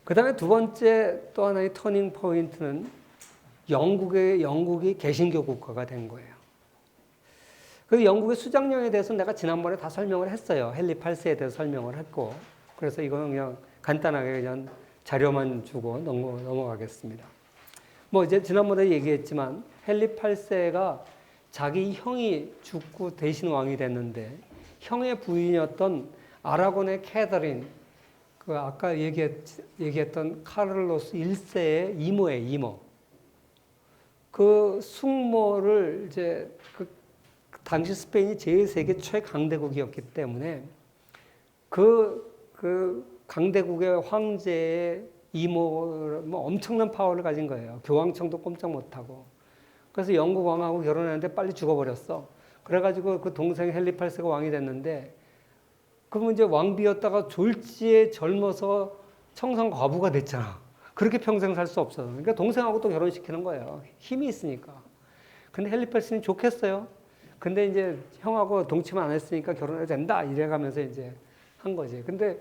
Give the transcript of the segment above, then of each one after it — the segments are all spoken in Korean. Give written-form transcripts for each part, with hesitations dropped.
그 다음에 두 번째 또 하나의 터닝 포인트는 영국이 개신교 국가가 된 거예요. 그 영국의 수장령에 대해서 내가 지난번에 다 설명을 했어요. 헨리 8세에 대해서 설명을 했고. 그래서 이거는 그냥 간단하게 그냥 자료만 주고 넘어가겠습니다. 뭐 이제 지난번에 얘기했지만 헨리 8세가 자기 형이 죽고 대신 왕이 됐는데 형의 부인이었던 아라곤의 캐서린, 그 아까 얘기했던 카를로스 1세의 이모예요, 이모. 그 숙모를 이제 그 당시 스페인이 제일 세계 최강대국이었기 때문에 그 강대국의 황제의 이모, 뭐 엄청난 파워를 가진 거예요. 교황청도 꼼짝 못하고. 그래서 영국 왕하고 결혼했는데 빨리 죽어버렸어. 그래가지고 그 동생 헨리 8세가 왕이 됐는데, 그러면 이제 왕비였다가 졸지에 젊어서 청산 과부가 됐잖아. 그렇게 평생 살 수 없어. 그러니까 동생하고 또 결혼시키는 거예요. 힘이 있으니까. 근데 헨리 8세는 좋겠어요. 근데 이제 형하고 동침을 안 했으니까 결혼해도 된다. 이래가면서 이제 한 거지. 근데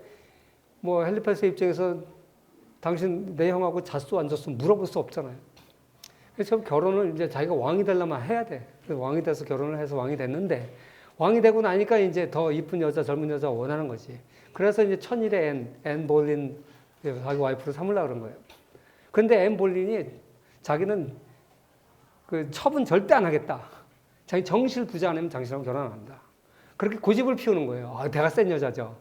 뭐 헨리 8세 입장에서 당신 내 형하고 잤어 안 잤어 물어볼 수 없잖아요. 그래서 결혼을 이제 자기가 왕이 되려면 해야 돼. 그래서 왕이 돼서 결혼을 해서 왕이 됐는데, 왕이 되고 나니까 이제 더 이쁜 여자, 젊은 여자 원하는 거지. 그래서 이제 천일의 앤 볼린 자기 와이프로 삼으려고 그런 거예요. 근데 앤 볼린이 자기는 그 첩은 절대 안 하겠다. 자기 정실 부자 안 하면 당신하고 결혼 안 한다. 그렇게 고집을 피우는 거예요. 아, 내가 센 여자죠.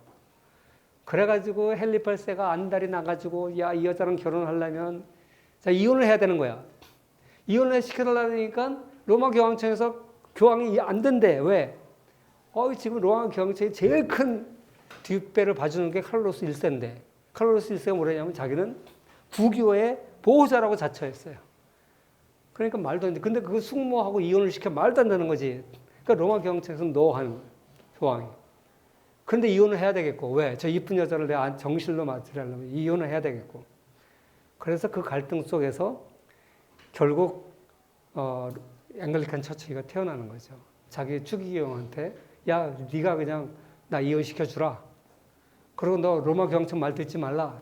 그래가지고 헨리 8세가 안달이 나가지고, 야, 이 여자랑 결혼을 하려면 자, 이혼을 해야 되는 거야. 이혼을 시켜달라니까 로마 교황청에서 교황이 안 된대. 왜? 지금 로마 교황청이 제일 큰 뒷배를 봐주는 게 카를로스 1세인데, 카를로스 1세가 뭐랬냐면 자기는 부교의 보호자라고 자처했어요. 그러니까 말도 안 돼. 근데 그 숙모하고 이혼을 시켜 말도 안 되는 거지. 그러니까 로마 교황청에서 노 하는 거예요. 교황이. 그런데 이혼을 해야 되겠고. 왜? 저 이쁜 여자를 내가 정실로 맞추려면 이혼을 해야 되겠고. 그래서 그 갈등 속에서 결국 앵글리칸 처치가 태어나는 거죠. 자기 추기경한테 야, 네가 그냥 나 이혼시켜 주라. 그리고 너 로마 교황청 말 듣지 말라.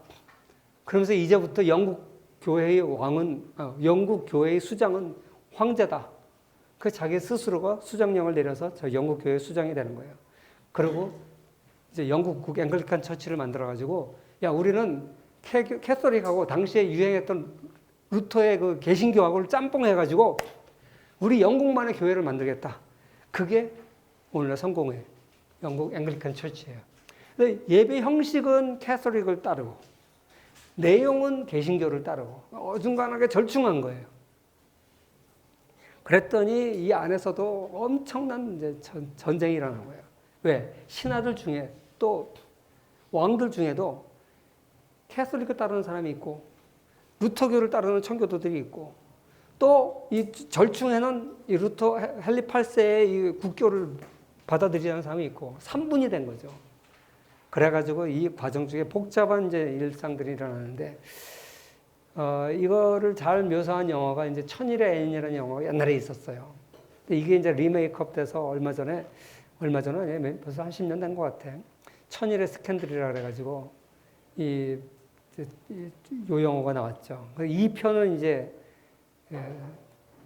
그러면서 이제부터 영국 교회의 수장은 황제다. 그 자기 스스로가 수장령을 내려서 저 영국 교회의 수장이 되는 거예요. 그리고 이제 영국 앵글리칸 처치를 만들어 가지고, 야, 우리는 캐톨릭하고 당시에 유행했던 루터의 그 개신교하고를 짬뽕해 가지고 우리 영국만의 교회를 만들겠다. 그게 오늘날 성공회예요. 영국 앵글리칸 처치예요. 예배 형식은 캐톨릭을 따르고 내용은 개신교를 따르고 어중간하게 절충한 거예요. 그랬더니 이 안에서도 엄청난 이제 전쟁이 일어난 거예요. 왜? 신하들 중에 또 왕들 중에도 캐톨릭을 따르는 사람이 있고 루터교를 따르는 청교도들이 있고, 또 이 절충에는 이 루터 헨리 8세의 이 국교를 받아들이는 사람이 있고 3분이 된 거죠. 그래가지고 이 과정 중에 복잡한 이제 일상들이 일어나는데, 이거를 잘 묘사한 영화가 이제 천일의 앤이라는 영화가 옛날에 있었어요. 근데 이게 이제 리메이크업 돼서 얼마 전에 벌써 한 10년 된 것 같아. 천일의 스캔들이라 그래가지고 요 영화가 나왔죠. 이 편은 이제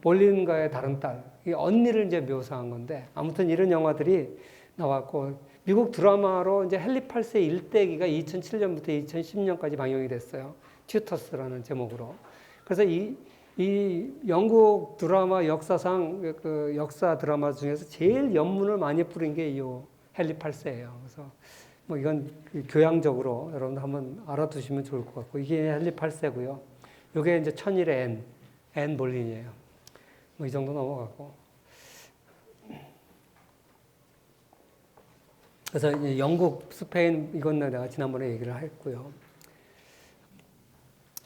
볼린가의 다른 딸, 이 언니를 이제 묘사한 건데, 아무튼 이런 영화들이 나왔고, 미국 드라마로 이제 헨리 8세 일대기가 2007년부터 2010년까지 방영이 됐어요. 튜터스라는 제목으로. 그래서 이 영국 드라마 역사상 그 역사 드라마 중에서 제일 연문을 많이 뿌린 게 이 헨리 8세예요. 그래서 뭐 이건 교양적으로 여러분 한번 알아두시면 좋을 것 같고, 이게 헨리 8세고요. 이게 이제 천일의 앤 볼린이에요. 뭐 이 정도 넘어가고. 그래서 이제 영국, 스페인 이건 내가 지난번에 얘기를 했고요.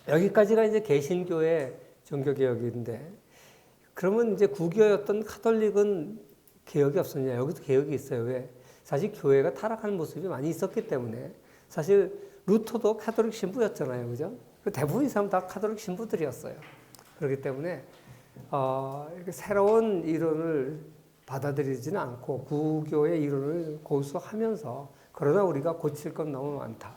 여기까지가 이제 개신교의 종교개혁인데, 그러면 이제 구교였던 카톨릭은 개혁이 없었냐? 여기도 개혁이 있어요. 왜? 사실 교회가 타락하는 모습이 많이 있었기 때문에. 사실 루터도 카톨릭 신부였잖아요. 그죠? 대부분 이 사람 다 카톨릭 신부들이었어요. 그렇기 때문에 이렇게 새로운 이론을 받아들이지는 않고 구교의 이론을 고수하면서, 그러나 우리가 고칠 건 너무 많다.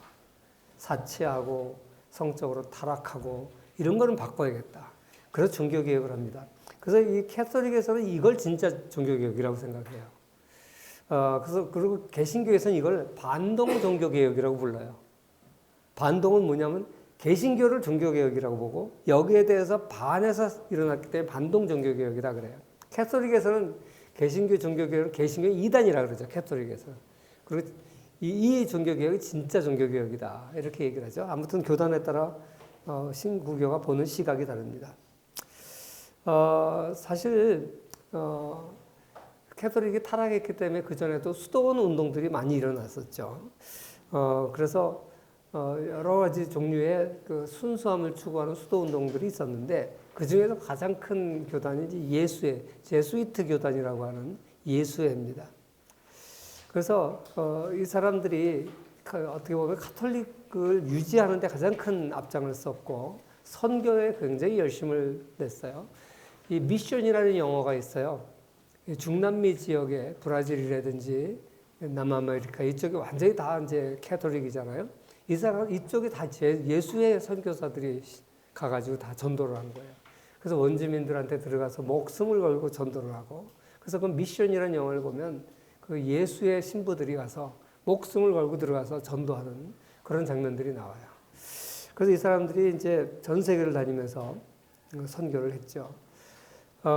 사치하고 성적으로 타락하고 이런 거는 바꿔야겠다. 그래서 종교개혁을 합니다. 그래서 이 캐톨릭에서는 이걸 진짜 종교개혁이라고 생각해요. 그래서 그리고 개신교에서는 이걸 반동 종교개혁이라고 불러요. 반동은 뭐냐면 개신교를 종교개혁이라고 보고 여기에 대해서 반해서 일어났기 때문에 반동 종교개혁이라 그래요. 캐톨릭에서는 개신교 종교개혁을 개신교 2단이라고 그러죠. 캐톨릭에서는. 그리고 이 종교개혁이 진짜 종교개혁이다. 이렇게 얘기를 하죠. 아무튼 교단에 따라 신구교가 보는 시각이 다릅니다. 사실 캐톨릭이 타락했기 때문에 그전에도 수도원 운동들이 많이 일어났었죠. 그래서 여러 가지 종류의 그 순수함을 추구하는 수도 운동들이 있었는데 그 중에서 가장 큰 교단이 이제 제수이트 교단이라고 하는 예수회입니다. 그래서 이 사람들이 어떻게 보면 카톨릭을 유지하는 데 가장 큰 앞장을 썼고 선교에 굉장히 열심을 냈어요. 이 미션이라는 영어가 있어요. 중남미 지역의 브라질이라든지 남아메리카 이쪽이 완전히 다 이제 캐톨릭이잖아요. 이쪽에 다 예수의 선교사들이 가가지고 다 전도를 한 거예요. 그래서 원주민들한테 들어가서 목숨을 걸고 전도를 하고, 그래서 그 미션이라는 영어를 보면 그 예수의 신부들이 가서 목숨을 걸고 들어가서 전도하는 그런 장면들이 나와요. 그래서 이 사람들이 이제 전 세계를 다니면서 선교를 했죠.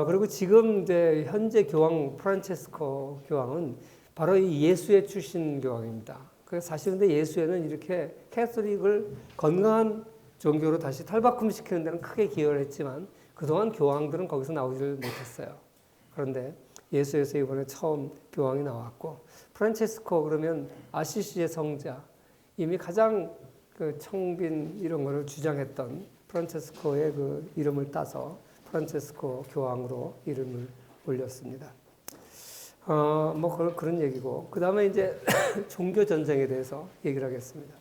그리고 지금 이제 현재 교황 프란체스코 교황은 바로 이 예수회 출신 교황입니다. 그래서 사실 근데 예수회는 이렇게 캐톨릭을 건강한 종교로 다시 탈바꿈시키는 데는 크게 기여를 했지만 그동안 교황들은 거기서 나오지를 못했어요. 그런데 예수회에서 이번에 처음 교황이 나왔고, 프란체스코 그러면 아시시의 성자, 이미 가장 그 청빈 이런 거를 주장했던 프란체스코의 그 이름을 따서 프란체스코 교황으로 이름을 올렸습니다. 뭐 그런 얘기고, 그 다음에 이제 종교 전쟁에 대해서 얘기를 하겠습니다.